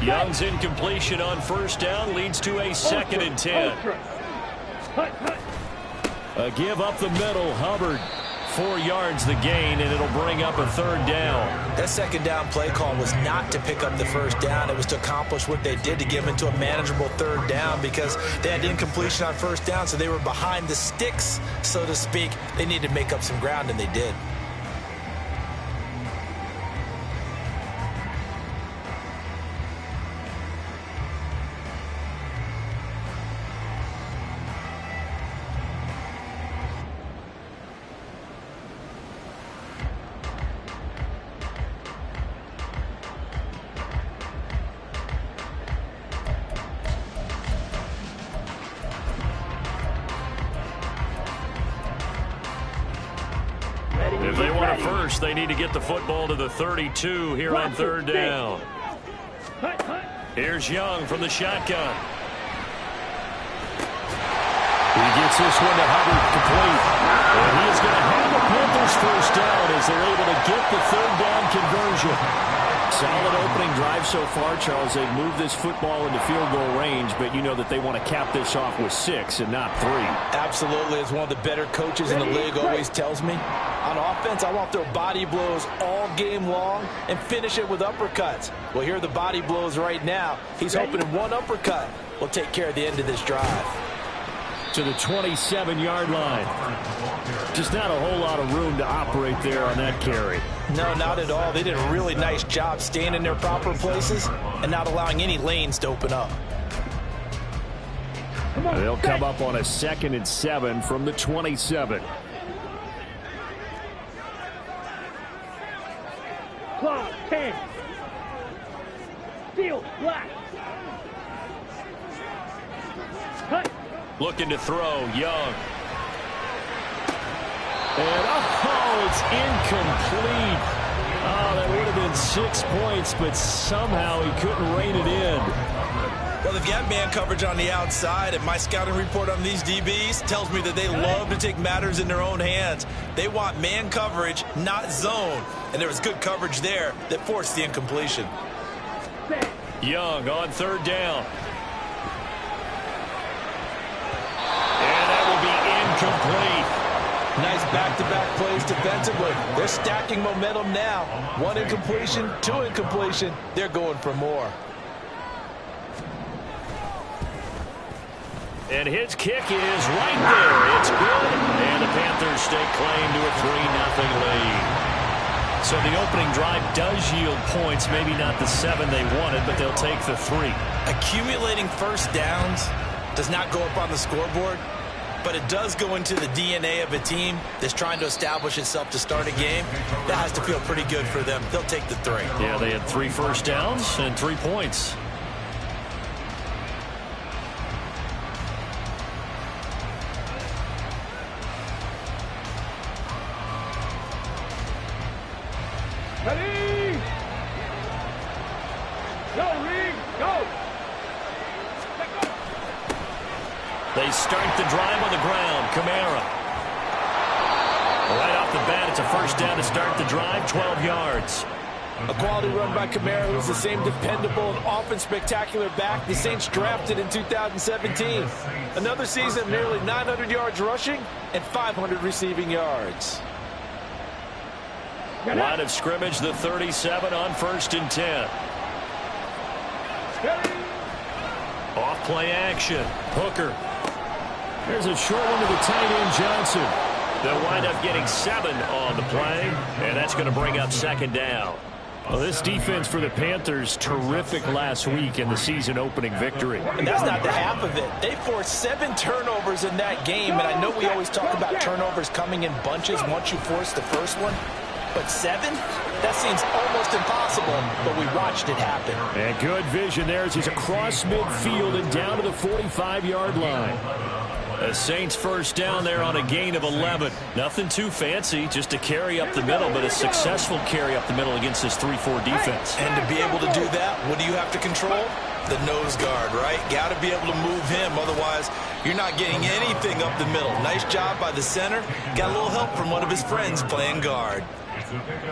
Young's incompletion on first down leads to a 2nd and 10. A give up the middle. Hubbard, 4 yards the gain, and it'll bring up a 3rd down. That 2nd down play call was not to pick up the 1st down. It was to accomplish what they did, to get them into a manageable 3rd down, because they had incompletion on 1st down, so they were behind the sticks, so to speak. They needed to make up some ground, and they did. If they want a first, they need to get the football to the 32 here on 3rd down. Here's Young from the shotgun. He gets this one to Hubbard, complete. And he is going to have the Panthers first down as they're able to get the 3rd down conversion. Solid opening drive so far, Charles. They've moved this football into field goal range, but you know that they want to cap this off with 6 and not 3. Absolutely. As one of the better coaches in the league always tells me, on offense, I want their body blows all game long and finish it with uppercuts. Well, here are the body blows right now. He's hoping one uppercut will take care of the end of this drive. To the 27-yard line. Just not a whole lot of room to operate there on that carry. No, not at all. They did a really nice job staying in their proper places and not allowing any lanes to open up. They'll come up on a 2nd and 7 from the 27. Clock 10. Field black. Cut. Looking to throw, Young. And it's incomplete. Oh, that would have been 6 points, but somehow he couldn't rein it in. Well, they've got man coverage on the outside, and my scouting report on these DBs tells me that they love to take matters in their own hands. They want man coverage, not zone. And there was good coverage there that forced the incompletion. Young on 3rd down. And that will be incomplete. Nice back-to-back plays defensively. They're stacking momentum now. 1 incompletion, 2 incompletion. They're going for more. And his kick is right there. It's good. And the Panthers stake claim to a 3-0 lead. So the opening drive does yield points. Maybe not the 7 they wanted, but they'll take the 3. Accumulating first downs does not go up on the scoreboard, but it does go into the DNA of a team that's trying to establish itself to start a game. That has to feel pretty good for them. They'll take the 3. Yeah, they had 3 first downs and 3 points. Ready? Go, Reed, go! They start the drive on the ground. Kamara. Right off the bat, it's a first down to start the drive, 12 yards. A quality run by Kamara, who's the same dependable and often spectacular back the Saints drafted in 2017. Another season of nearly 900 yards rushing and 500 receiving yards. Line of scrimmage, the 37 on 1st and 10. Off play action. Hooker. There's a short one to the tight end, Johnson. They'll wind up getting 7 on the play, and that's going to bring up 2nd down. Well, this defense for the Panthers, terrific last week in the season opening victory. And that's not the half of it. They forced 7 turnovers in that game, and I know we always talk about turnovers coming in bunches once you force the first one. But 7? That seems almost impossible, but we watched it happen. And good vision there as he's across midfield and down to the 45-yard line. The Saints first down there on a gain of 11. Nothing too fancy, just a carry up the middle, but a successful carry up the middle against this 3-4 defense. And to be able to do that, what do you have to control? The nose guard, right? Got to be able to move him, otherwise you're not getting anything up the middle. Nice job by the center. Got a little help from one of his friends playing guard.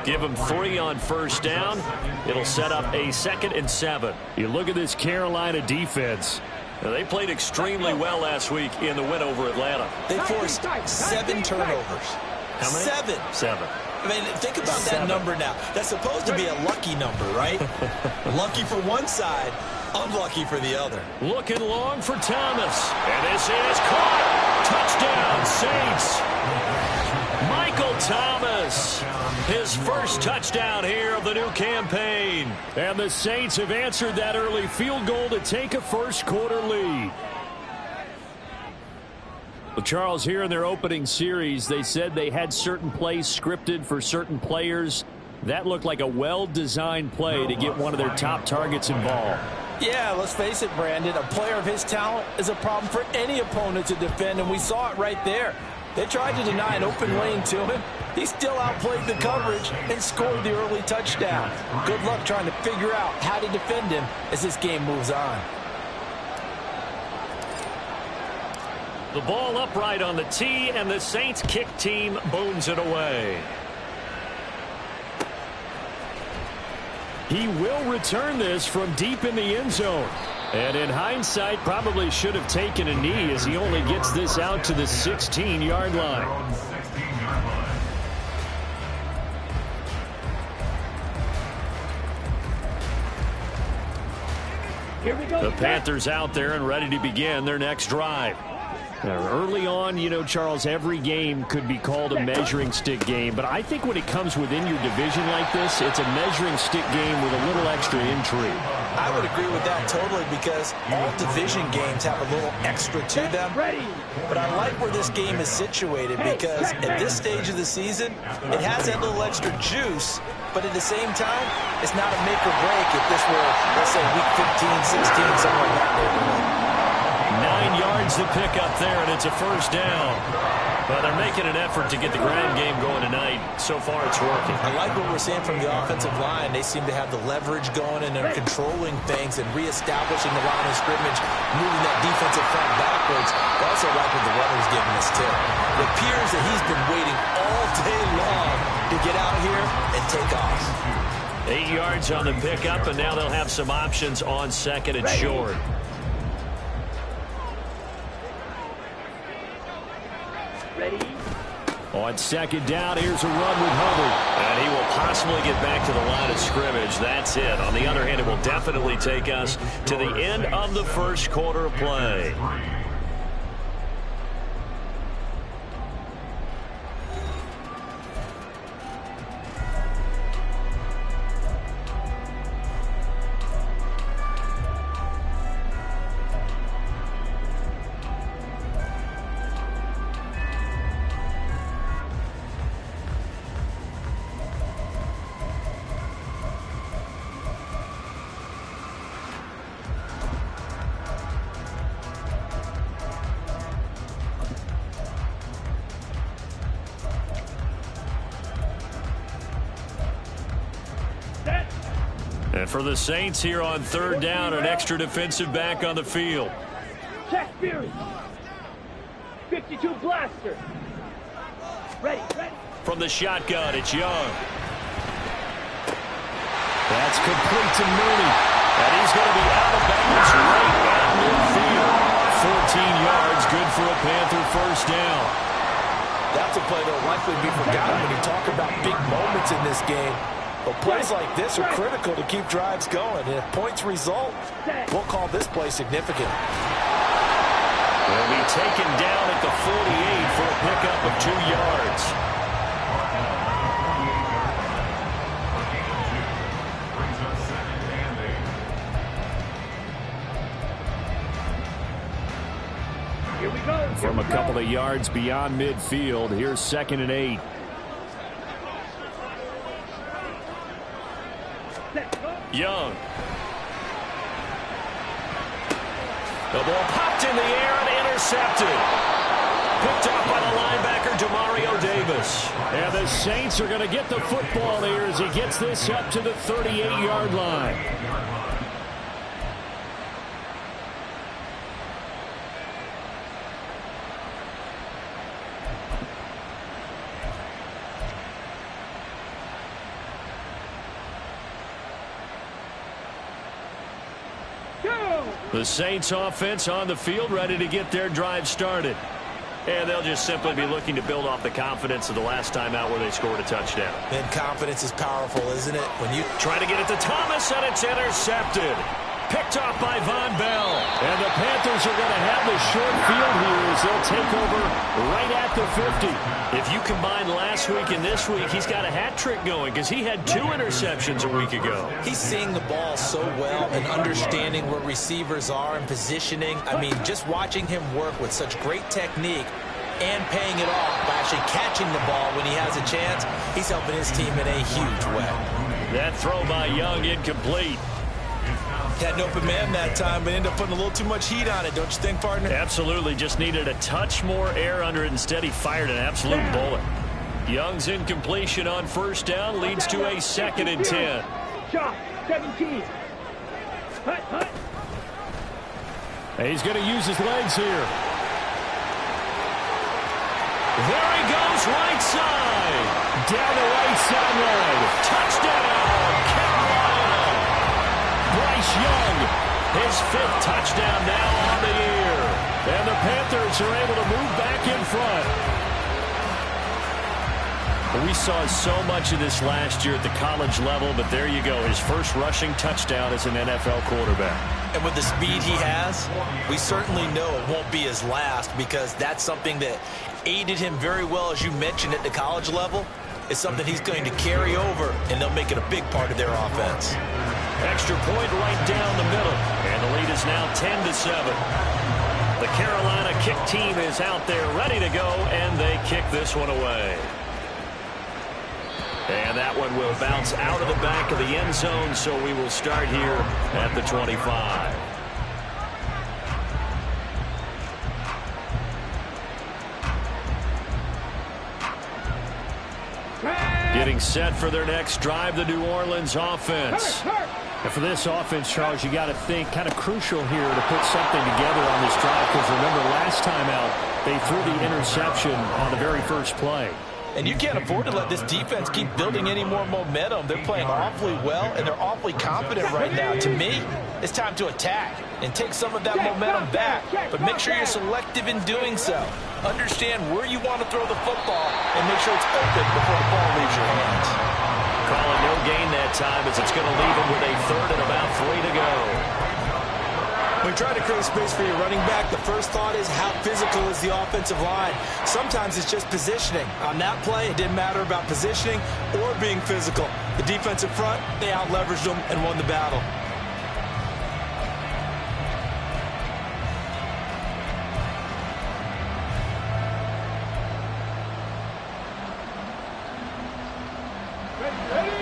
Give him 3 on first down. It'll set up a 2nd and 7. You look at this Carolina defense. They played extremely well last week in the win over Atlanta. They forced 7 turnovers. How many? 7. I mean, think about that number now. That's supposed to be a lucky number, right? Lucky for one side, unlucky for the other. Looking long for Thomas. And this is caught. Touchdown, Saints. Michael Thomas, his first touchdown here of the new campaign. And the Saints have answered that early field goal to take a first-quarter lead. Well, Charles, here in their opening series, they said they had certain plays scripted for certain players. That looked like a well-designed play to get one of their top targets involved. Yeah, let's face it, Brandon. A player of his talent is a problem for any opponent to defend, and we saw it right there. They tried to deny an open lane to him. He still outplayed the coverage and scored the early touchdown. Good luck trying to figure out how to defend him as this game moves on. The ball upright on the tee, and the Saints kick team booms it away. He will return this from deep in the end zone. And in hindsight, probably should have taken a knee as he only gets this out to the 16-yard line. Here we go. The Panthers out there and ready to begin their next drive. Now, early on, you know, Charles, every game could be called a measuring stick game. But I think when it comes within your division like this, it's a measuring stick game with a little extra intrigue. I would agree with that totally because all division games have a little extra to them. But I like where this game is situated because at this stage of the season, it has that little extra juice. But at the same time, it's not a make or break if this were, let's say, week 15, 16, something like that neighborhood. 9 yards to pick up there, and it's a first down. Well, they're making an effort to get the ground game going tonight. So far, it's working. I like what we're seeing from the offensive line. They seem to have the leverage going, and they're controlling things and reestablishing the line of scrimmage, moving that defensive front backwards. I also like what the runner's giving us, too. It appears that he's been waiting all day long to get out here and take off. 8 yards on the pickup, and now they'll have some options on 2nd and short. On 2nd down, here's a run with Hubbard. And he will possibly get back to the line of scrimmage. That's it. On the other hand, it will definitely take us to the end of the first quarter of play. And for the Saints here on 3rd down, an extra defensive back on the field. Check Fury. 52 blaster. Ready. From the shotgun, it's Young. That's complete to Mooney. And he's going to be out of bounds right at midfield. 14 yards, good for a Panther first down. That's a play that will likely be forgotten when you talk about big moments in this game. But plays like this are critical to keep drives going. And if points result, we'll call this play significant. Will be taken down at the 48 for a pickup of 2 yards. Here we go. From a couple of yards beyond midfield, here's 2nd and 8. Young. The ball popped in the air and intercepted. picked off by the linebacker, Demario Davis. And the Saints are going to get the football here as he gets this up to the 38-yard line. The Saints offense on the field, ready to get their drive started. And they'll just simply be looking to build off the confidence of the last time out where they scored a touchdown. And confidence is powerful, isn't it? When you try to get it to Thomas, and it's intercepted. Picked off by Von Bell. And the Panthers are going to have the short field here as they'll take over right at the 50. If you combine last week and this week, he's got a hat trick going because he had 2 interceptions a week ago. He's seeing the ball so well and understanding where receivers are and positioning. I mean, just watching him work with such great technique and paying it off by actually catching the ball when he has a chance, he's helping his team in a huge way. That throw by Young incomplete. Had an open man that time, but ended up putting a little too much heat on it, don't you think, partner? Absolutely. Just needed a touch more air under it. Instead, he fired an absolute bullet. Young's incompletion on first down leads to a 2nd and 10. Shot, 17. Hut. And he's going to use his legs here. There he goes, right side. Down the right sideline. Touchdown, Carolina. Bryce Young, his 5th touchdown now on the year. And the Panthers are able to move back in front. We saw so much of this last year at the college level, but there you go. His first rushing touchdown as an NFL quarterback. And with the speed he has, we certainly know it won't be his last because that's something that aided him very well, as you mentioned, at the college level. It's something he's going to carry over, and they'll make it a big part of their offense. Extra point right down the middle, and the lead is now 10-7. The Carolina kick team is out there ready to go, and they kick this one away. And that one will bounce out of the back of the end zone, so we will start here at the 25. Getting set for their next drive, the New Orleans offense. And for this offense, Charles, you got to think kind of crucial here to put something together on this drive, because remember last time out they threw the interception on the very first play. And you can't afford to let this defense keep building any more momentum. They're playing awfully well, and they're awfully confident right now. To me, it's time to attack and take some of that momentum back, but make sure you're selective in doing so. Understand where you want to throw the football and make sure it's open before the ball leaves your hands. Calling no gain that time as it's going to leave him with a 3rd and about 3 to go. When you try to create space for your running back, the first thought is how physical is the offensive line. Sometimes it's just positioning. On that play, it didn't matter about positioning or being physical. The defensive front, they out-leveraged them and won the battle.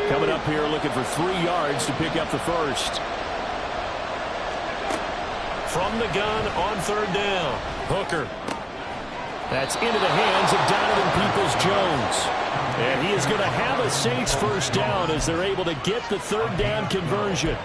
Coming up here looking for 3 yards to pick up the first. From the gun on 3rd down. Hooker. That's into the hands of Donovan Peoples-Jones. And he is going to have a Saints first down as they're able to get the 3rd down conversion.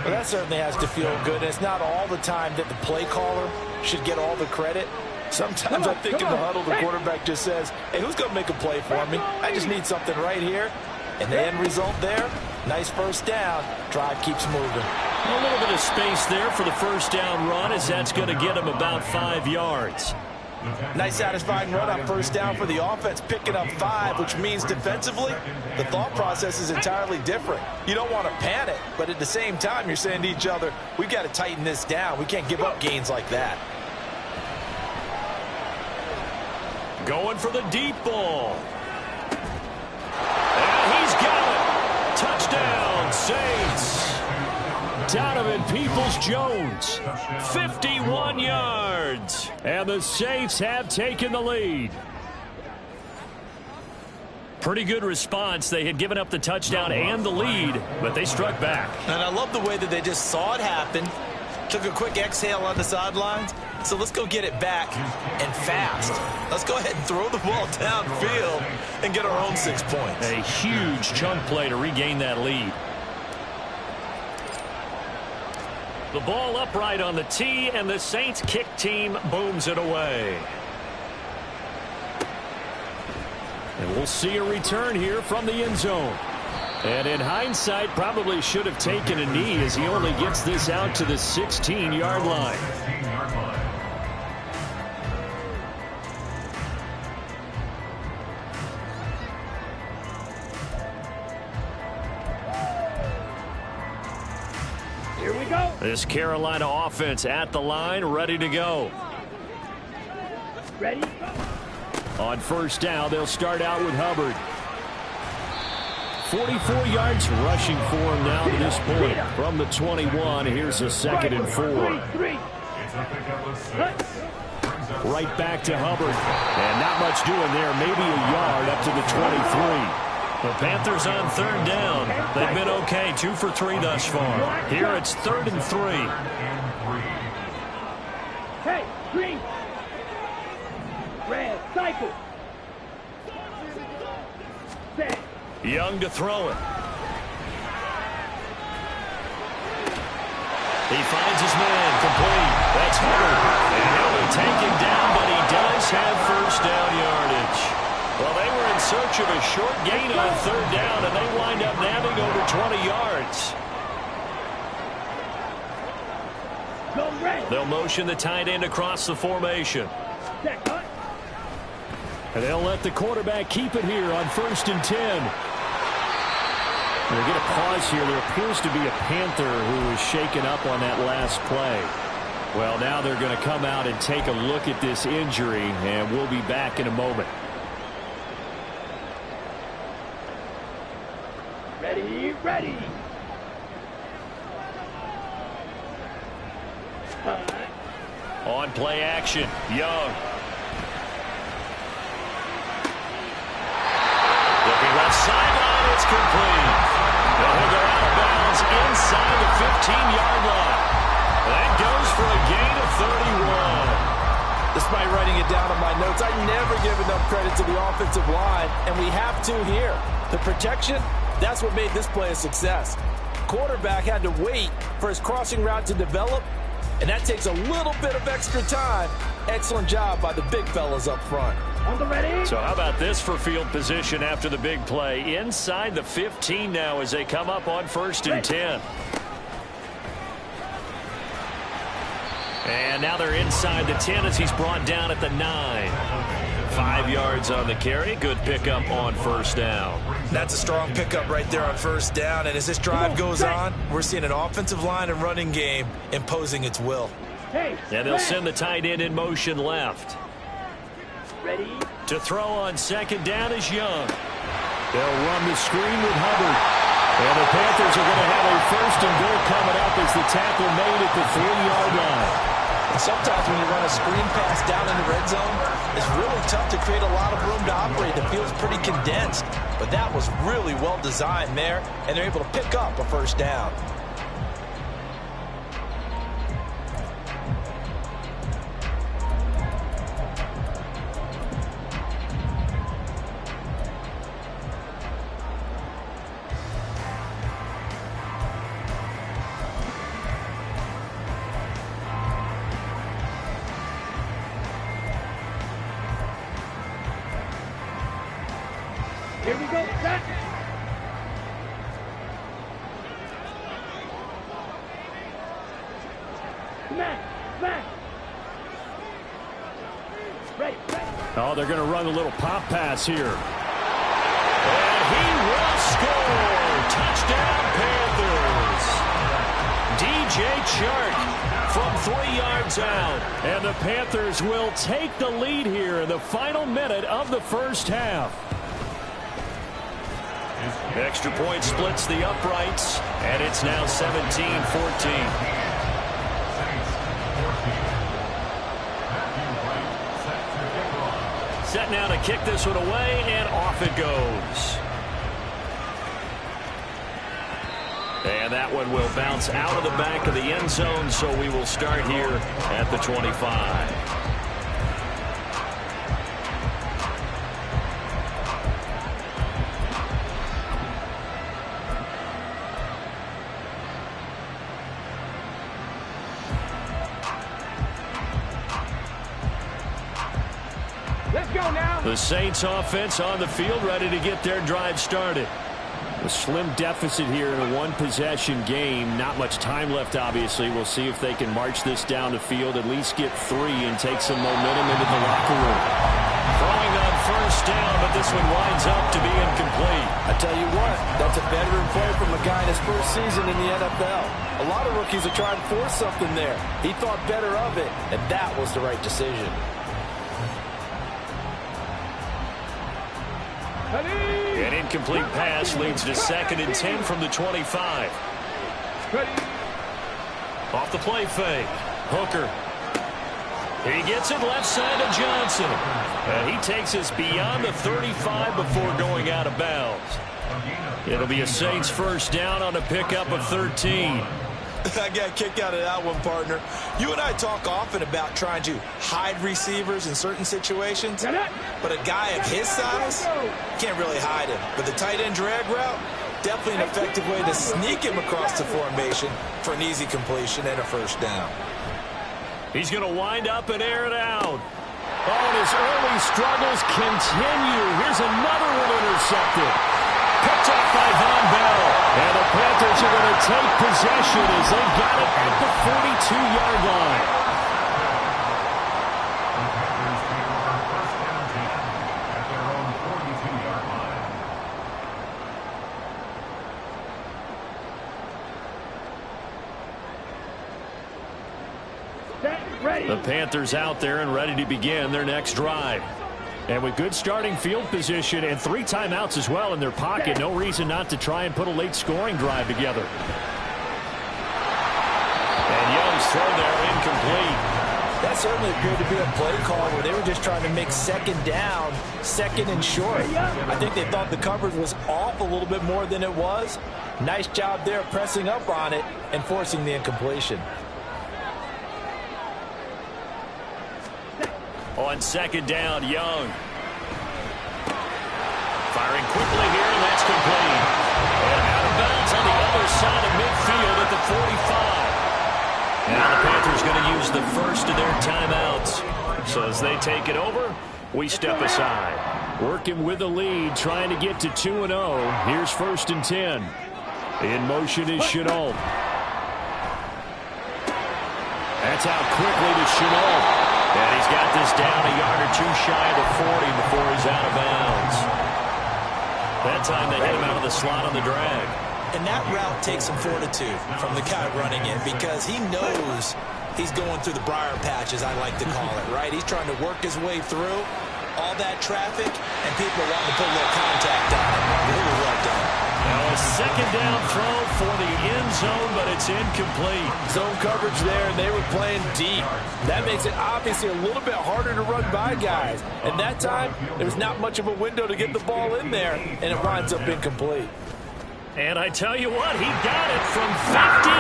Well, that certainly has to feel good. And it's not all the time that the play caller should get all the credit. Sometimes I think in the huddle, the quarterback just says, hey, who's going to make a play for me? I just need something right here. And the end result there, nice first down. Drive keeps moving. A little bit of space there for the first down run, as that's going to get him about 5 yards. Nice satisfying run on first down for the offense, picking up 5, which means defensively, the thought process is entirely different. You don't want to panic, but at the same time, you're saying to each other, we've got to tighten this down. We can't give up gains like that. Going for the deep ball. And he's got it. Touchdown, Saints. Donovan Peoples-Jones, 51 yards. And the Saints have taken the lead. Pretty good response. They had given up the touchdown and the lead, but they struck back. And I love the way that they just saw it happen, Took a quick exhale on the sidelines. So let's go get it back and fast. Let's go ahead and throw the ball downfield and get our own 6 points. A huge chunk play to regain that lead. The ball upright on the tee, and the Saints kick team booms it away. And we'll see a return here from the end zone. And in hindsight, probably should have taken a knee as he only gets this out to the 16-yard line. Here we go. This Carolina offense at the line, ready to go. Ready? On first down, they'll start out with Hubbard. 44 yards rushing for him now to this point. From the 21, here's a 2nd and 4. Right back to Hubbard. And not much doing there. Maybe a yard up to the 23. The Panthers on 3rd down. They've been okay. 2 for 3 thus far. Here it's 3rd and 3. Hey, green. Red, cycle. Set. Young to throw it. He finds his man complete. That's Hubbard. And he'll be taken down, but he does have first down yardage. Well, they were in search of a short gain on 3rd down, and they wind up nabbing over 20 yards. Go red. They'll motion the tight end across the formation. Set, cut. And they'll let the quarterback keep it here on 1st and 10. And we get a pause here. There appears to be a Panther who was shaken up on that last play. Well, now they're going to come out and take a look at this injury, and we'll be back in a moment. Ready, ready. On play action, Young. Looking left sideline, it's complete. He'll go out of bounds inside the 15-yard line. That goes for a gain of 31. Despite writing it down on my notes, I never give enough credit to the offensive line, and we have to here. The protection, that's what made this play a success. Quarterback had to wait for his crossing route to develop, and that takes a little bit of extra time. Excellent job by the big fellas up front. On the ready. So how about this for field position after the big play? Inside the 15 now as they come up on 1st and 10. And now they're inside the 10 as he's brought down at the 9. 5 yards on the carry. Good pickup on 1st down. That's a strong pickup right there on 1st down. And as this drive goes on, we're seeing an offensive line and running game imposing its will. Hey, And they'll send the tight end in motion left. ready. To throw on 2nd down is Young. They'll run the screen with Hubbard. And the Panthers are going to have a 1st and goal coming up as the tackle made at the 3-yard line. And sometimes when you run a screen pass down in the red zone, it's really tough to create a lot of room to operate. The field's pretty condensed. But that was really well designed there, and they're able to pick up a 1st down. Here we go. Set. Smash. Ready. Oh, they're going to run a little pop pass here. And he will score. Touchdown, Panthers. DJ Chark from 3 yards out. And the Panthers will take the lead here in the final minute of the 1st half. Extra point splits the uprights, and it's now 17-14. Set now to kick this one away, and off it goes. And that one will bounce out of the back of the end zone, so we will start here at the 25. The Saints offense on the field, ready to get their drive started. A slim deficit here in a one-possession game. Not much time left, obviously. We'll see if they can march this down the field, at least get 3 and take some momentum into the locker room. Throwing on first down, but this one winds up to be incomplete. I tell you what, that's a veteran play from a guy in his first season in the NFL. A lot of rookies are trying to force something there. He thought better of it, and that was the right decision. An incomplete pass leads to 2nd and 10 from the 25. Off the play fake. Hooker. He gets it left side to Johnson. And he takes us beyond the 35 before going out of bounds. It'll be a Saints first down on a pickup of 13. I got a kick out of that one, partner. You and I talk often about trying to hide receivers in certain situations, but a guy of his size can't really hide him. But the tight end drag route, definitely an effective way to sneak him across the formation for an easy completion and a first down. He's going to wind up and air it out. Oh, and his early struggles continue. Here's another one intercepted. Picked off by Von Bell. And the Panthers are going to take possession as they got it at the 42-yard line. The Panthers out there and ready to begin their next drive. And with good starting field position and 3 timeouts as well in their pocket, no reason not to try and put a late scoring drive together. And Young's throw there incomplete. That certainly appeared to be a play call where they were just trying to make 2nd down, 2nd and short. I think they thought the coverage was off a little bit more than it was. Nice job there pressing up on it and forcing the incompletion. On 2nd down, Young. Firing quickly here, and that's complete. And out of bounds on the other side of midfield at the 45. Now the Panthers going to use the first of their timeouts. So as they take it over, we step aside. Working with the lead, trying to get to 2-0. Here's 1st and 10. In motion is Chenault. That's out quickly to Chenault. And he's got this down a yard or 2 shy of the 40 before he's out of bounds. That time they hit him out of the slot on the drag. And that route takes some fortitude from the guy running it because he knows he's going through the briar patch, as I like to call it, right? He's trying to work his way through all that traffic, and people want to put a little contact on it. Really well done. Now a 2nd down throw for the end zone, but it's incomplete. Zone coverage there, and they were playing deep. That makes it obviously a little bit harder to run by guys. And that time, there was not much of a window to get the ball in there, and it winds up incomplete. And I tell you what, he got it from 58.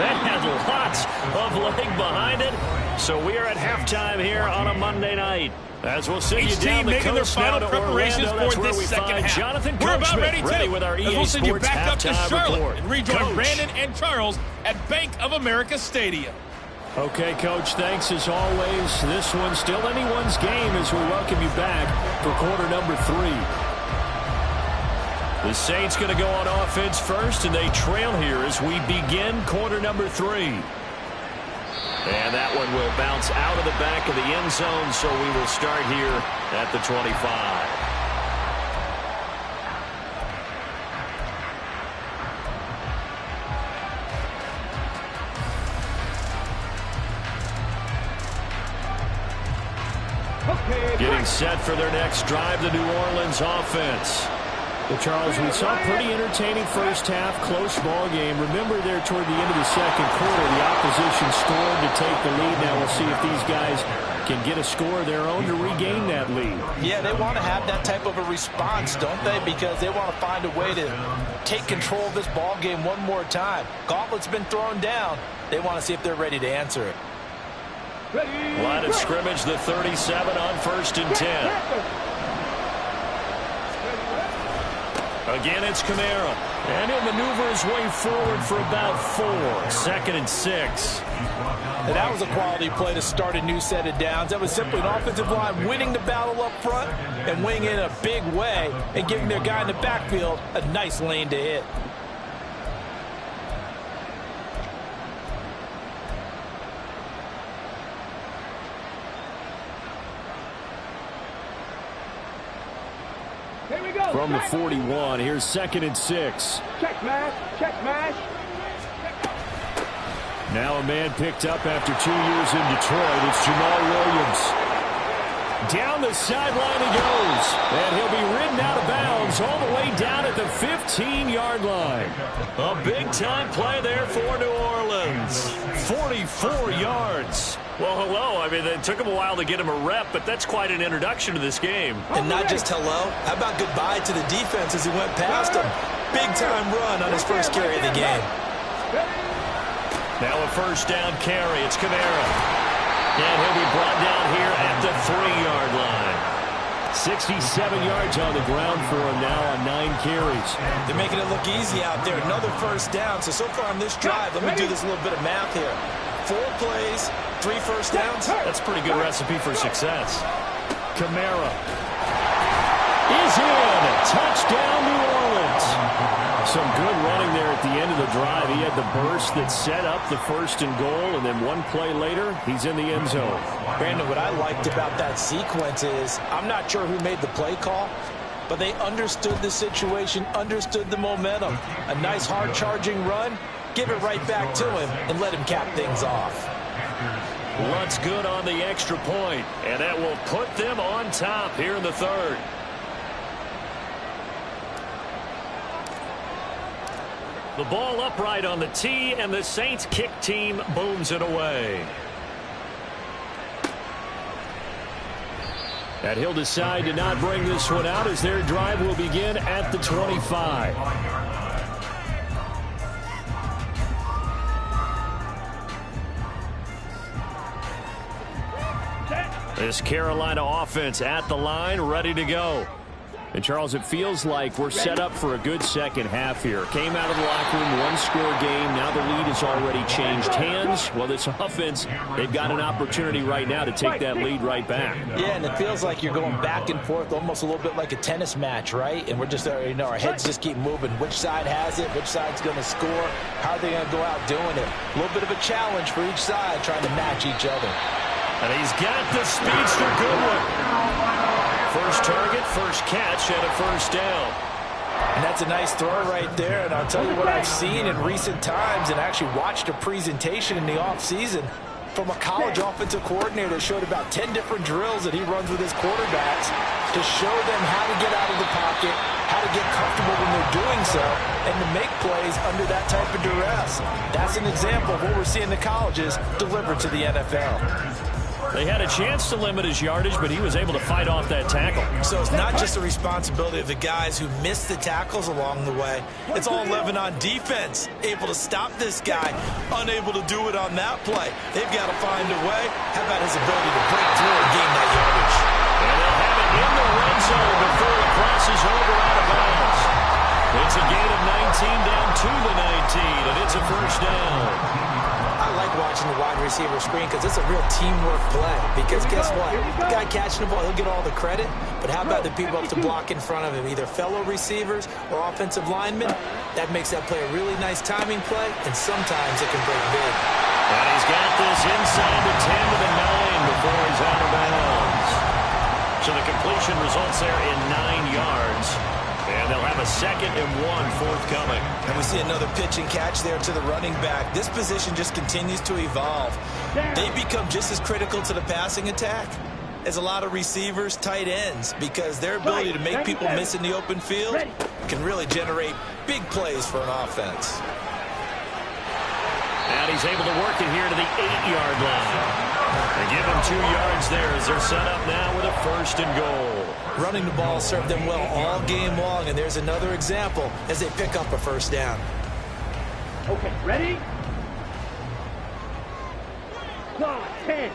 That had lots of leg behind it. So we are at halftime here on a Monday night. As we'll see you down the coast now to preparations Orlando. That's for where this we second find half. Jonathan We're about Coachman ready to with our EA we'll send you Sports back up to halftime Charlotte report. and rejoin Coach. Brandon and Charles at Bank of America Stadium. Okay, Coach, thanks as always. This one's still anyone's game as we welcome you back for quarter number 3. The Saints going to go on offense first, and they trail here as we begin quarter number 3. And that one will bounce out of the back of the end zone, so we will start here at the 25. Getting set for their next drive, the New Orleans offense. Well, Charles, we saw a pretty entertaining first half, close ball game. Remember there toward the end of the second quarter, the opposition stormed to take the lead. Now we'll see if these guys can get a score of their own to regain that lead. Yeah, they want to have that type of a response, don't they? Because they want to find a way to take control of this ball game one more time. Gauntlet's been thrown down. They want to see if they're ready to answer it. Line of scrimmage, the 37 on 1st and 10. Again, it's Kamara. And he'll maneuver his way forward for about 4. 2nd and 6. And that was a quality play to start a new set of downs. That was simply an offensive line winning the battle up front and winning in a big way and giving their guy in the backfield a nice lane to hit. From the 41, here's 2nd and 6. Check mash, check mash. Now a man picked up after 2 years in Detroit. It's Jamal Williams. Down the sideline he goes. And he'll be ridden out of bounds all the way down at the 15-yard line. A big-time play there for New Orleans. 44 yards. Well, hello. I mean, it took him a while to get him a rep, but that's quite an introduction to this game. And not just hello. How about goodbye to the defense as he went past him? Big-time run on his first carry of the game. Now a first down carry. It's Kamara. And he'll be brought down here at the 3-yard line. 67 yards on the ground for him now on 9 carries. They're making it look easy out there. Another first down. So far on this drive, let me do this little bit of math here. 4 plays, 3 first downs. That's a pretty good recipe for success. Kamara is in. Touchdown, New Orleans. Some good running there at the end of the drive. He had the burst that set up the 1st and goal, and then 1 play later, he's in the end zone. Brandon, what I liked about that sequence is I'm not sure who made the play call, but they understood the situation, understood the momentum. A nice hard-charging run, give it right back to him, and let him cap things off. Lutz good on the extra point, and that will put them on top here in the 3rd. The ball upright on the tee, and the Saints kick team booms it away. And he'll decide to not bring this one out as their drive will begin at the 25. This Carolina offense at the line, ready to go. And, Charles, it feels like we're set up for a good second half here. Came out of the locker room, 1-score game. Now the lead has already changed hands. Well, this offense, they've got an opportunity right now to take that lead right back. Yeah, and it feels like you're going back and forth almost a little bit like a tennis match, right? And we're just, our heads just keep moving. Which side has it? Which side's going to score? How are they going to go out doing it? A little bit of a challenge for each side trying to match each other. And he's got the speedster Goodwin. First target, first catch, and a first down. And that's a nice throw right there. And I'll tell you what I've seen in recent times and actually watched a presentation in the offseason from a college offensive coordinator that showed about 10 different drills that he runs with his quarterbacks to show them how to get out of the pocket, how to get comfortable when they're doing so, and to make plays under that type of duress. That's an example of what we're seeing the colleges deliver to the NFL. They had a chance to limit his yardage, but he was able to fight off that tackle. So it's not just the responsibility of the guys who missed the tackles along the way. It's all 11 on defense, able to stop this guy, unable to do it on that play. They've got to find a way. How about his ability to break through and gain that yardage? And they'll have it in the red zone before it crosses over out of bounds. It's a gain of 19 down to the 19, and it's a first down. I like watching the wide receiver screen because it's a real teamwork play. Because guess what? The guy catching the ball, he'll get all the credit. But how about the people up to block in front of him, either fellow receivers or offensive linemen? That makes that play a really nice timing play, and sometimes it can break big. And he's got this inside the 10 to the 9 before he's out of bounds. So the completion results there in 9 yards. And they'll have a 2nd and 1 forthcoming. And we see another pitch and catch there to the running back. This position just continues to evolve. They become just as critical to the passing attack as a lot of receivers, tight ends, because their ability to make people miss in the open field can really generate big plays for an offense. And he's able to work it here to the 8-yard line. They give him 2 yards there as they're set up now with a 1st and goal. Running the ball served them well all game long, and there's another example as they pick up a 1st down. Okay, ready? 10.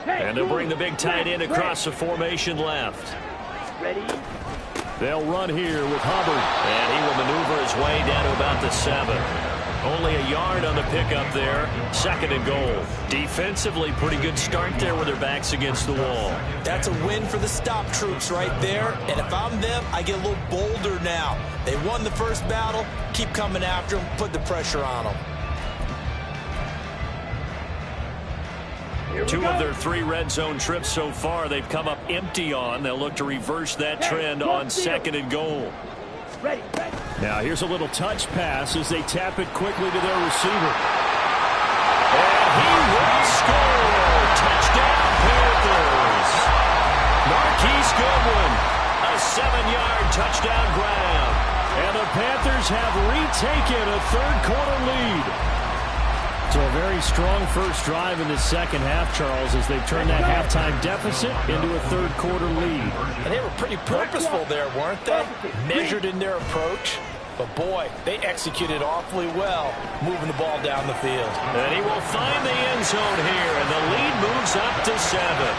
And they'll bring the big tight end across the formation left. Ready? They'll run here with Hubbard. And he will maneuver his way down to about the 7. Only a yard on the pickup there. 2nd and goal. Defensively, pretty good start there with their backs against the wall. That's a win for the stop troops right there. And if I'm them, I get a little bolder now. They won the first battle. Keep coming after them. Put the pressure on them. 2 of their 3 red zone trips so far they've come up empty on. They'll look to reverse that trend on 2nd and goal. Ready. Now here's a little touch pass as they tap it quickly to their receiver. And he will score! Touchdown, Panthers! Marquise Goodwin, a 7-yard touchdown grab. And the Panthers have retaken a 3rd-quarter lead. So a very strong first drive in the second half, Charles, as they've turned that halftime deficit into a 3rd-quarter lead. And they were pretty purposeful there, weren't they? Measured in their approach. But, boy, they executed awfully well, moving the ball down the field. And he will find the end zone here, and the lead moves up to 7.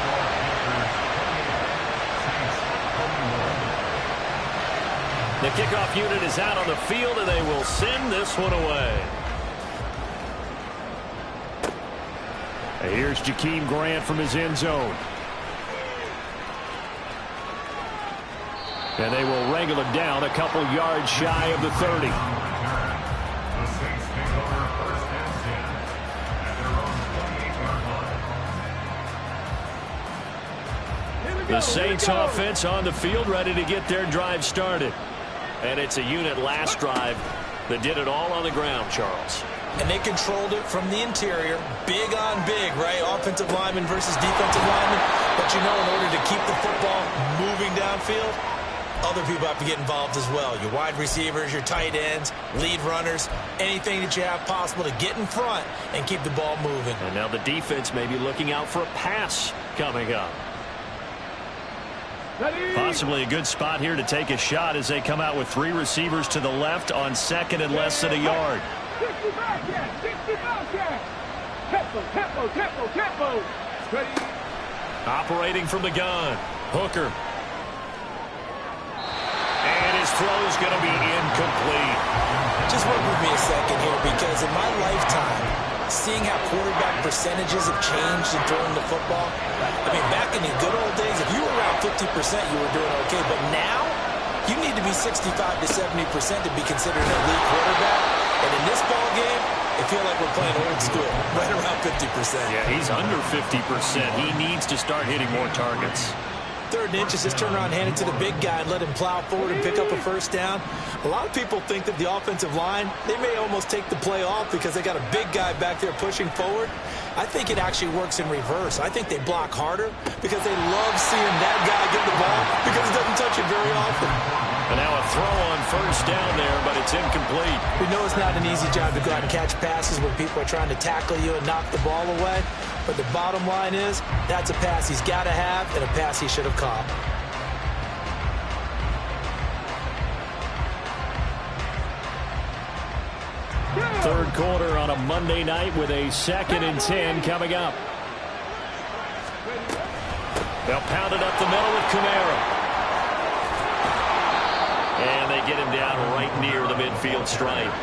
The kickoff unit is out on the field, and they will send this one away. Here's Jakeem Grant from his end zone. And they will wrangle it down a couple yards shy of the 30. The Saints offense on the field, ready to get their drive started. And it's a unit last drive that did it all on the ground, Charles. And they controlled it from the interior. Big on big, right? Offensive lineman versus defensive lineman. But you know, in order to keep the football moving downfield, other people have to get involved as well. Your wide receivers, your tight ends, lead runners, anything that you have possible to get in front and keep the ball moving. And now the defense may be looking out for a pass coming up. Possibly a good spot here to take a shot as they come out with 3 receivers to the left on 2nd and less than a yard. 65 yards. Tempo. Ready. Operating from the gun. Hooker. And his throw's going to be incomplete. Just work with me a second here, because in my lifetime, seeing how quarterback percentages have changed in throwing the football, I mean, back in the good old days, if you were around 50%, you were doing okay. But now, you need to be 65 to 70% to be considered an elite quarterback. And in this ball game, I feel like we're playing old school, right around 50%. Yeah, he's under 50%. He needs to start hitting more targets. 3rd and inches, just turn around, hand it to the big guy, and let him plow forward and pick up a 1st down. A lot of people think that the offensive line, they may almost take the play off because they got a big guy back there pushing forward. I think it actually works in reverse. I think they block harder because they love seeing that guy get the ball because he doesn't touch it very often. And now a throw on 1st down there, but it's incomplete. We know it's not an easy job to go out and catch passes when people are trying to tackle you and knock the ball away. But the bottom line is, that's a pass he's got to have and a pass he should have caught. Third quarter on a Monday night with a 2nd and 10 coming up. They'll pound it up the middle with Kamara. And they get him down right near the midfield stripe.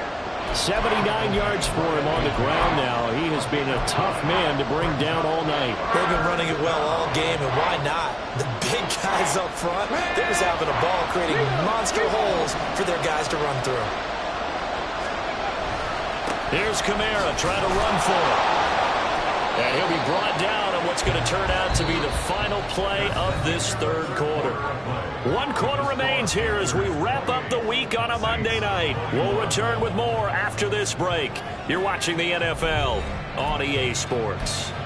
79 yards for him on the ground now. He has been a tough man to bring down all night. They've been running it well all game, and why not? The big guys up front, they're just having a ball creating monster holes for their guys to run through. Here's Kamara trying to run for it. And he'll be brought down on what's going to turn out to be the final play of this 3rd quarter. 1 quarter remains here as we wrap up the week on a Monday night. We'll return with more after this break. You're watching the NFL on EA Sports. –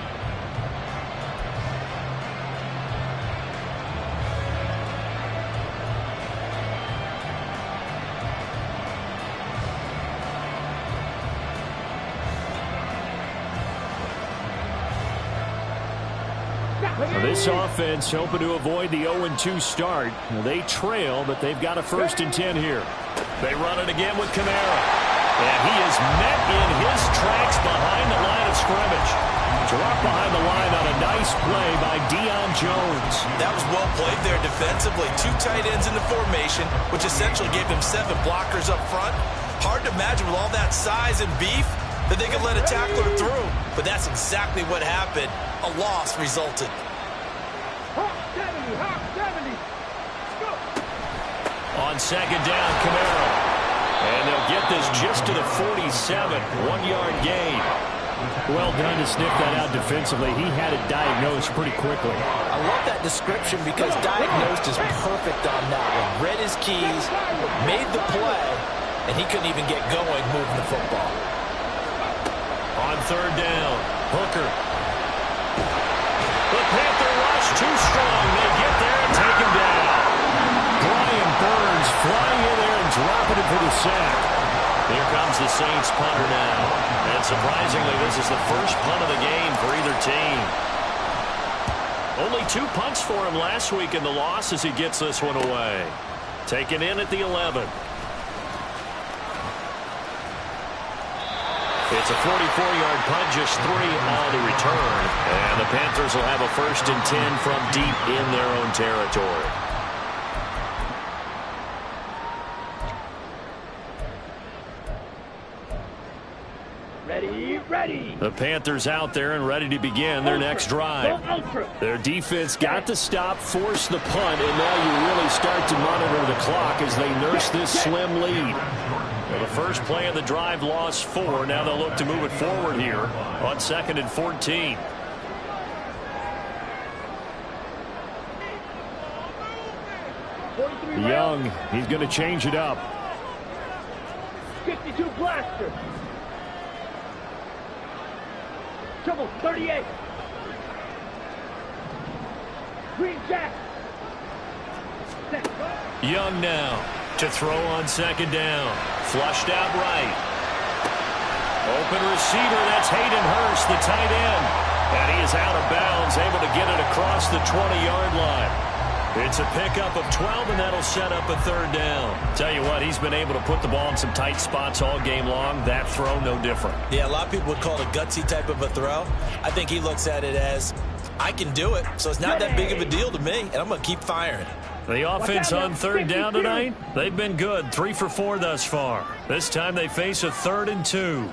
This offense hoping to avoid the 0-2 start. They trail, but they've got a 1st and 10 here. They run it again with Kamara. And he is met in his tracks behind the line of scrimmage. Dropped behind the line on a nice play by Deion Jones. That was well played there defensively. 2 tight ends in the formation, which essentially gave him 7 blockers up front. Hard to imagine with all that size and beef that they could let a tackler through. But that's exactly what happened. A loss resulted. Hawk 70, Hawk 70. Go. On 2nd down, Kamara. And they'll get this just to the 47. 1-yard gain. Well done to sniff that out defensively. He had it diagnosed pretty quickly. I love that description because diagnosed is perfect on that one. Read his keys, made the play, and he couldn't even get going moving the football. On 3rd down, Hooker. The Panther rush too strong. They get there and take him down. Brian Burns flying in there and dropping it for the sack. Here comes the Saints punter now. And surprisingly, this is the first punt of the game for either team. Only 2 punts for him last week in the loss as he gets this one away. Taken in at the 11. It's a 44-yard punt, just 3 on the return. And the Panthers will have a 1st and 10 from deep in their own territory. Ready. The Panthers out there and ready to begin their next drive. Their defense got the stop, forced the punt, and now you really start to monitor the clock as they nurse this slim lead. Well, the first play of the drive lost 4. Now they'll look to move it forward here on 2nd and 14. Young, he's going to change it up. 52 blaster. Trouble 38. Green Jack. Young now to throw on 2nd down. Flushed out right. Open receiver, that's Hayden Hurst, the tight end. And he is out of bounds, able to get it across the 20-yard line. It's a pickup of 12, and that'll set up a 3rd down. Tell you what, he's been able to put the ball in some tight spots all game long. That throw, no different. Yeah, a lot of people would call it a gutsy type of a throw. I think he looks at it as, I can do it, so it's not that big of a deal to me, and I'm going to keep firing. The offense on 3rd down tonight, they've been good. 3 for 4 thus far. This time they face a 3rd and 2.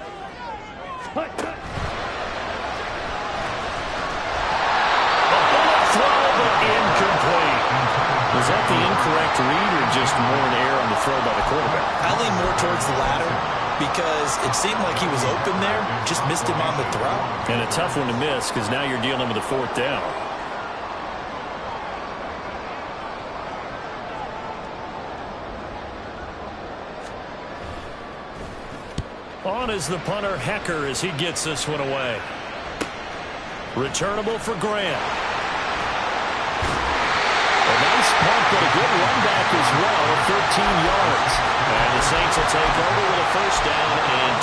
Was that the incorrect read or just more an error on the throw by the quarterback? I lean more towards the latter because it seemed like he was open there, just missed him on the throw. And a tough one to miss because now you're dealing with a 4th down. On is the punter, Hecker, as he gets this one away. Returnable for Grant. Punt, but a good run back as well, 13 yards. And the Saints will take over with a 1st down and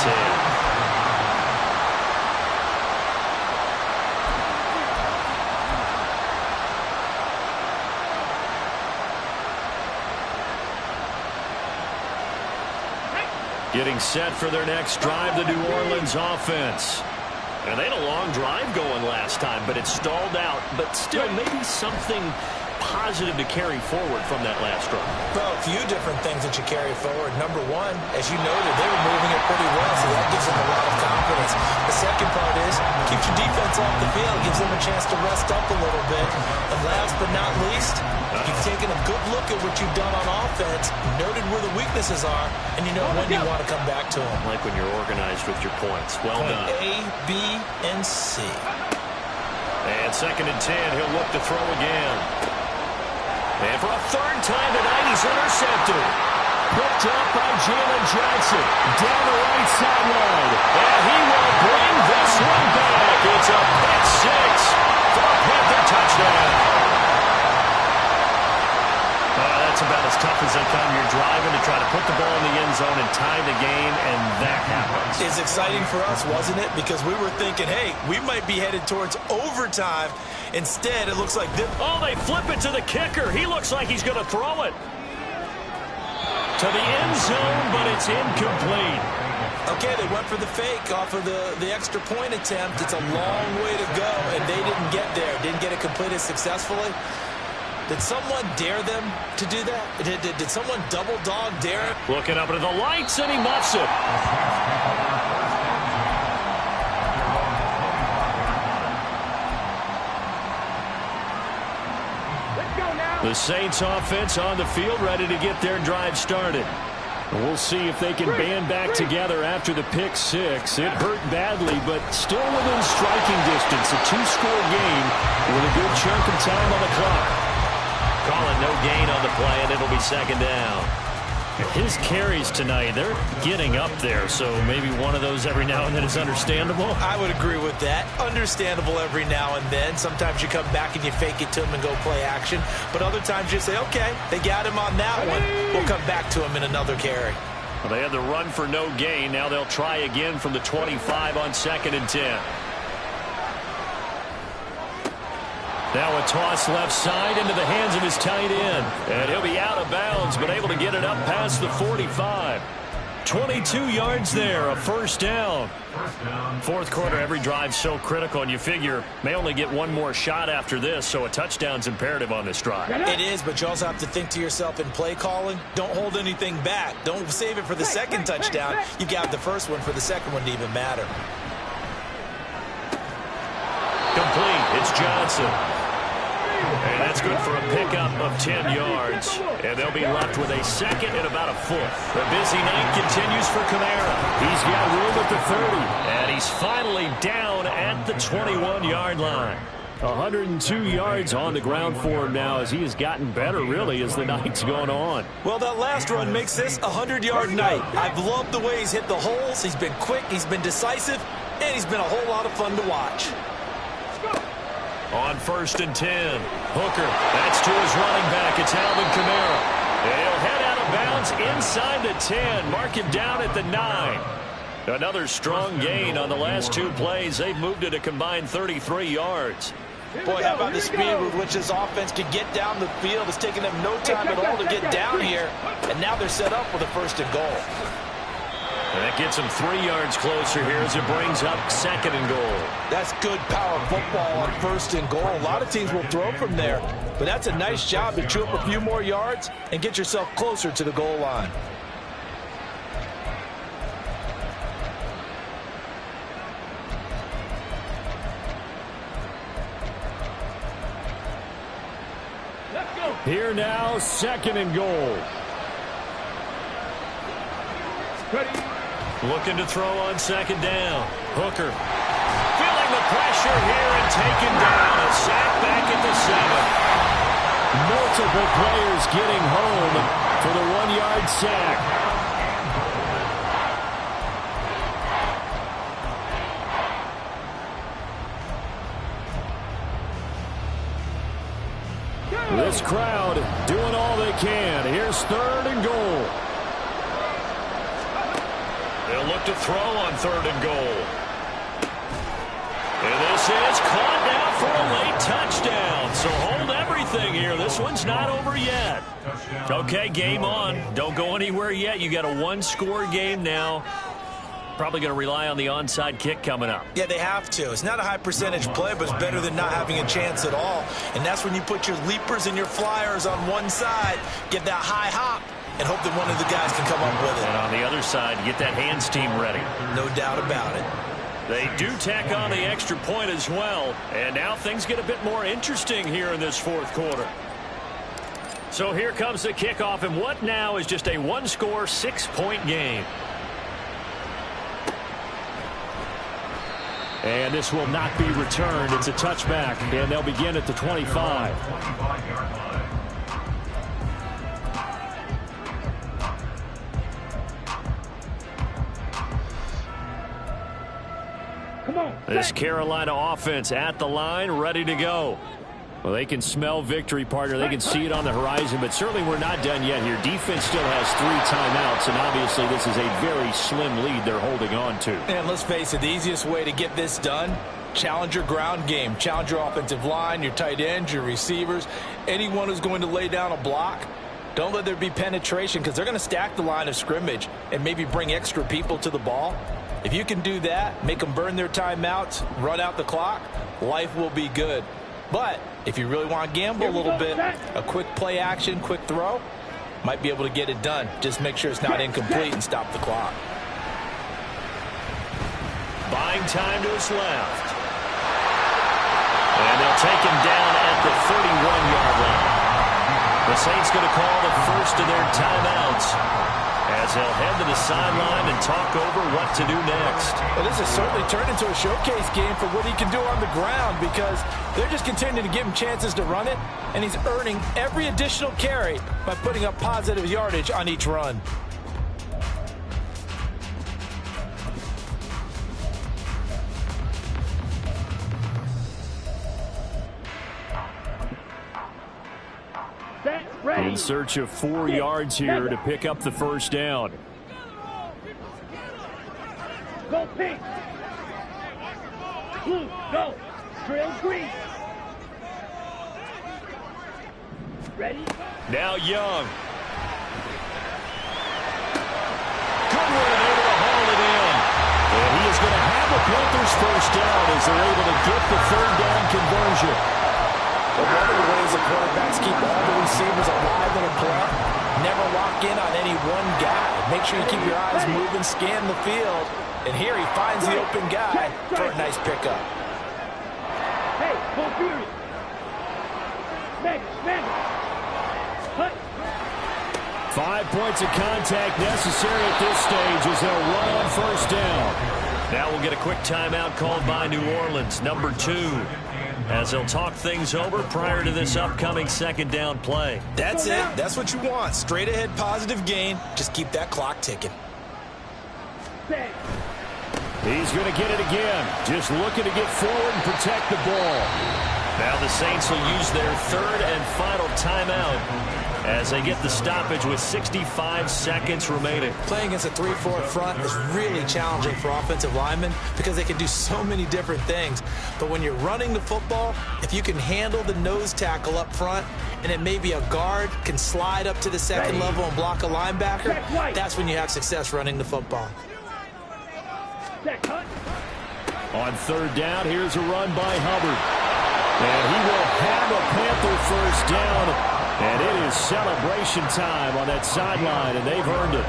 10. Getting set for their next drive, the New Orleans offense. And they had a long drive going last time, but it stalled out. But still, maybe something positive to carry forward from that last drive. Well, a few different things that you carry forward. Number one, as you noted, they were moving it pretty well, so that gives them a lot of confidence. The second part is, keeps your defense off the field, gives them a chance to rest up a little bit. And last but not least, you've taken a good look at what you've done on offense, noted where the weaknesses are, and you know when you want to come back to them. Like when you're organized with your points. Well done. A, B, and C. And 2nd and 10, he'll look to throw again. And for a 3rd time tonight, he's intercepted. Picked up by Jalen Johnson. Down the right sideline. And he will bring this one back. It's a pick 6 for a Panther touchdown. That That's about as tough as they come. You're driving to try to put the ball in the end zone and tie the game, and that happens. It's exciting for us, wasn't it? Because we were thinking, hey, we might be headed towards overtime. Instead, it looks like this. Oh, they flip it to the kicker. He looks like he's going to throw it to the end zone, but it's incomplete. Okay, they went for the fake off of the extra point attempt. It's a long way to go, and they didn't get there. Didn't get it completed successfully. Did someone dare them to do that? Did someone double dog dare him? Looking up into the lights, and he muffs it. The Saints offense on the field, ready to get their drive started. We'll see if they can band back together after the pick six. It hurt badly, but still within striking distance. A two-score game with a good chunk of time on the clock. Calling no gain on the play, and it'll be second down. His carries tonight, they're getting up there, so maybe one of those every now and then is understandable. I would agree with that. Understandable every now and then. Sometimes you come back and you fake it to him and go play action. But other times you say, okay, they got him on that one. We'll come back to him in another carry. Well, they had the run for no gain. Now they'll try again from the 25 on 2nd and 10. Now a toss left side into the hands of his tight end. And he'll be out of bounds, but able to get it up past the 45. 22 yards there, a first down. Fourth quarter, every drive so critical, and you figure may only get one more shot after this, so a touchdown's imperative on this drive. It is, but you also have to think to yourself in play calling, don't hold anything back. Don't save it for the second touchdown. You got the first one for the second one to even matter. Complete. It's Johnson. And that's good for a pickup of 10 yards. And they'll be left with a second and about a foot. The busy night continues for Kamara. He's got room at the 30. And he's finally down at the 21-yard line. 102 yards on the ground for him now as he has gotten better, really, as the night's gone on. Well, that last run makes this a 100-yard night. I've loved the way he's hit the holes. He's been quick, he's been decisive, and he's been a whole lot of fun to watch. On 1st and 10, Hooker, that's to his running back. It's Alvin Kamara. He'll head out of bounds inside the 10. Mark him down at the 9. Another strong gain on the last two plays. They've moved it a combined 33 yards. Boy, how about the speed with which this offense could get down the field? It's taken them no time at all to get down here. And now they're set up for the 1st and goal. And that gets them 3 yards closer here as it brings up 2nd and goal. That's good power football on 1st and goal. A lot of teams will throw from there, but that's a nice job to chew up a few more yards and get yourself closer to the goal line. Here now, 2nd and goal. Ready. Looking to throw on 2nd down. Hooker feeling the pressure here and taken down. A sack back at the 7. Multiple players getting home for the 1-yard sack. This crowd doing all they can. Here's 3rd and goal. They'll look to throw on 3rd and goal. And this is caught now for a late touchdown. So hold everything here. This one's not over yet. Okay, game on. Don't go anywhere yet. You got a 1-score game now. Probably going to rely on the onside kick coming up. Yeah, they have to. It's not a high percentage play, but it's better than not having a chance at all. And that's when you put your leapers and your flyers on one side, get that high hop, and hope that one of the guys can come up with it. And on the other side, get that hands team ready. No doubt about it. They do tack on the extra point as well. And now things get a bit more interesting here in this 4th quarter. So here comes the kickoff, and what now is just a 1-score, 6-point game. And this will not be returned. It's a touchback, and they'll begin at the 25. Come on. This Carolina offense at the line, ready to go. Well, they can smell victory, partner. They can see it on the horizon, but certainly we're not done yet here. Defense still has 3 timeouts, and obviously this is a very slim lead they're holding on to. And let's face it, the easiest way to get this done, challenge your ground game. Challenge your offensive line, your tight ends, your receivers, anyone who's going to lay down a block. Don't let there be penetration because they're going to stack the line of scrimmage and maybe bring extra people to the ball. If you can do that, make them burn their timeouts, run out the clock, life will be good. But if you really want to gamble a little bit, a quick play action, quick throw, might be able to get it done. Just make sure it's not incomplete and stop the clock. Buying time to his left. And they'll take him down at the 31-yard line. The Saints going to call the first of their timeouts as they'll head to the sideline and talk over what to do next. Well, this has certainly turned into a showcase game for what he can do on the ground because they're just continuing to give him chances to run it, and he's earning every additional carry by putting up positive yardage on each run. In search of 4 yards here to pick up the first down. Go pink. Blue, go. Trail green. Ready? Now Young. Good run, able to haul it in. And he is going to have the Panthers first down as they're able to get the 3rd down conversion. But one of the ways the quarterbacks keep all the receivers alive in a play, never lock in on any one guy. Make sure you keep your eyes moving, scan the field. And here he finds the open guy for a nice pickup. Hey, full fury. Smack. Hut. 5 points of contact necessary at this stage as they'll run on first down. Now we'll get a quick timeout called by New Orleans, number 2. As they'll talk things over prior to this upcoming 2nd down play. That's it. That's what you want. Straight ahead positive gain. Just keep that clock ticking. He's going to get it again. Just looking to get forward and protect the ball. Now the Saints will use their 3rd and final timeout as they get the stoppage with 65 seconds remaining. Playing against a 3-4 front is really challenging for offensive linemen because they can do so many different things. But when you're running the football, if you can handle the nose tackle up front and then maybe a guard can slide up to the 2nd level and block a linebacker, that's when you have success running the football. On 3rd down, here's a run by Hubbard. And he will have a Panther first down. And it is celebration time on that sideline, and they've earned it.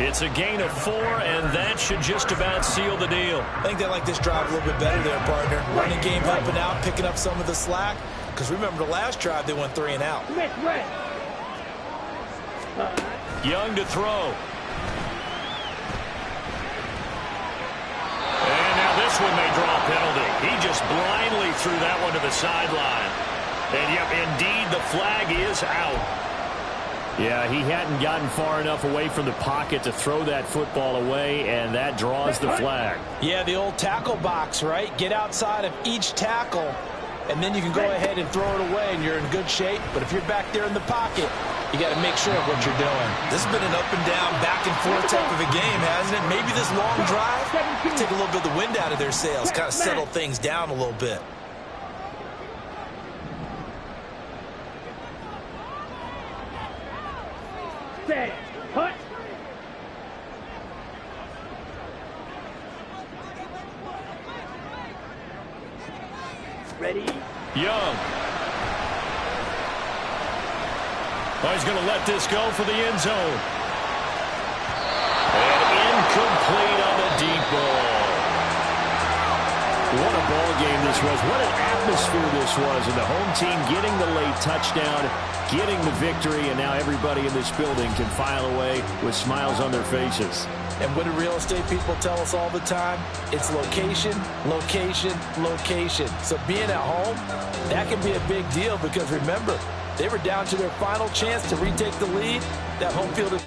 It's a gain of 4, and that should just about seal the deal. I think they like this drive a little bit better there, partner. Running game helping out, picking up some of the slack. Because remember the last drive, they went 3 and out. Young to throw. And now this one may draw a penalty. He just blindly threw that one to the sideline. And, yep, indeed, the flag is out. Yeah, he hadn't gotten far enough away from the pocket to throw that football away, and that draws the flag. Yeah, the old tackle box, right? Get outside of each tackle, and then you can go ahead and throw it away, and you're in good shape. But if you're back there in the pocket, you got to make sure of what you're doing. This has been an up and down, back and forth type of a game, hasn't it? Maybe this long drive take a little bit of the wind out of their sails, kind of settle things down a little bit. Hut. Ready? Young. Oh, he's going to let this go for the end zone. And incomplete on the deep ball. What a ball game this was. What an atmosphere this was. And the home team getting the late touchdown, getting the victory, and now everybody in this building can file away with smiles on their faces. And what do real estate people tell us all the time? It's location, location, location. So being at home, that can be a big deal because remember, they were down to their final chance to retake the lead. That home field is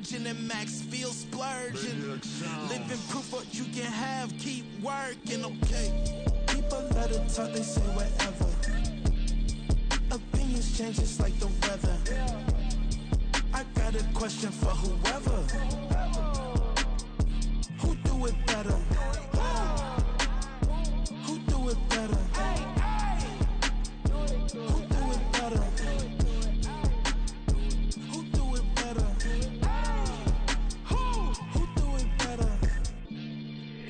virgin and Max feel splurging. Living proof what you can have, keep working, okay? People let it talk, they say whatever. Opinions change just like the weather. I got a question for whoever. Who do it better? Who do it better? Who do it better? Who do it better? Who do it better?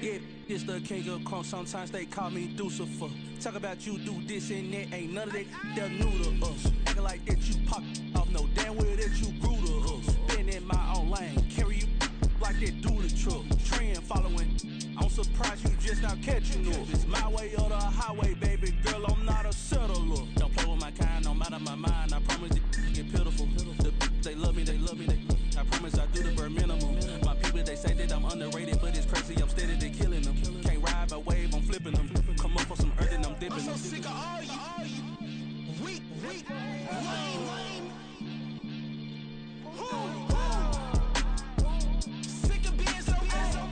Yeah, this the king of crunk. Sometimes they call me Lucifer. Talk about you do this and that. Ain't none of that they're new to us. Acting like that you pop off. No damn well that you grew to us. Been in my own lane. Carry you like that do the truck. Trend following. I'm surprised you just not catching up. It's my way or the highway, baby girl. I'm not a settler. Don't play with my kind, no matter my mind. I promise it get pitiful. They love me, they love me, I promise I do the bare minimum. My people, they say that I'm underrated, but it's crazy, I'm steady, they killing them. Can't ride my wave, I'm flipping them. Come up for some earth and I'm dipping them. I'm so sick of all you weak, lame. Sick of being so humble,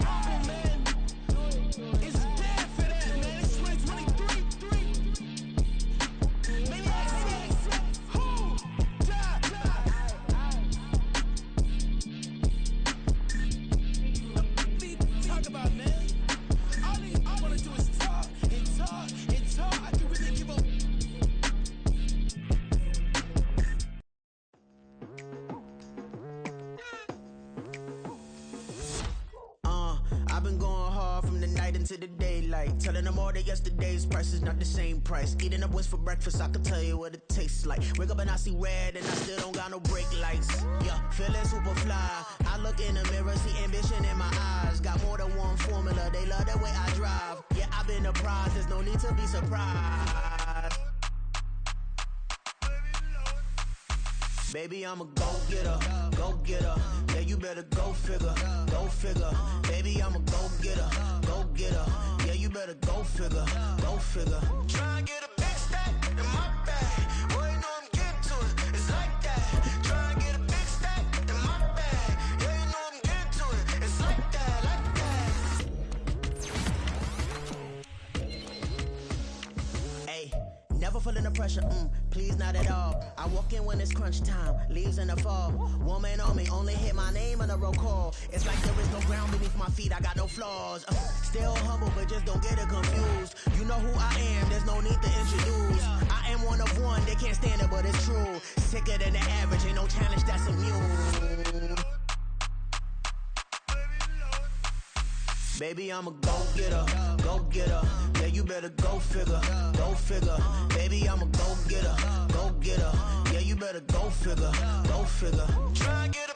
man. It's dead for that, man. It's 2023. Maybe who talk about, man? All I wanna do is talk and talk and talk. I can really give up. I've been going hard from the night into the daylight. Telling them all that yesterday's price is not the same price. Eating up what's for breakfast, I can tell you what it tastes like. Wake up and I see red and I still don't got no brake lights. Yeah, feeling super fly. I look in the mirror, see ambition in my eyes. Got more than one formula, they love the way I drive. Yeah, I've been a prize, there's no need to be surprised. Baby, I'm a go-getter, go-getter. Yeah, you better go figure, go figure. Baby, I'm a go-getter, go-getter. Yeah, you better go figure, go figure. Try and get a big stack in my bag. Boy, you know I'm getting to it, it's like that. Try and get a big stack in my bag. Yeah, you know I'm getting to it, it's like that, like that. Hey, never feeling the pressure, please not at all. I walk in when it's crunch time, leaves in the fall. Woman on me, only hit my name on the roll call. It's like there is no ground beneath my feet, I got no flaws. Still humble, but just don't get it confused. You know who I am, there's no need to introduce. I am one of one, they can't stand it, but it's true. Sicker than the average, ain't no challenge that's immune. Baby, I'm a go-getter, go-getter. Yeah, you better go figure, go figure. Baby, I'm a go-getter, go-getter. Yeah, you better go figure, go figure. Try and get a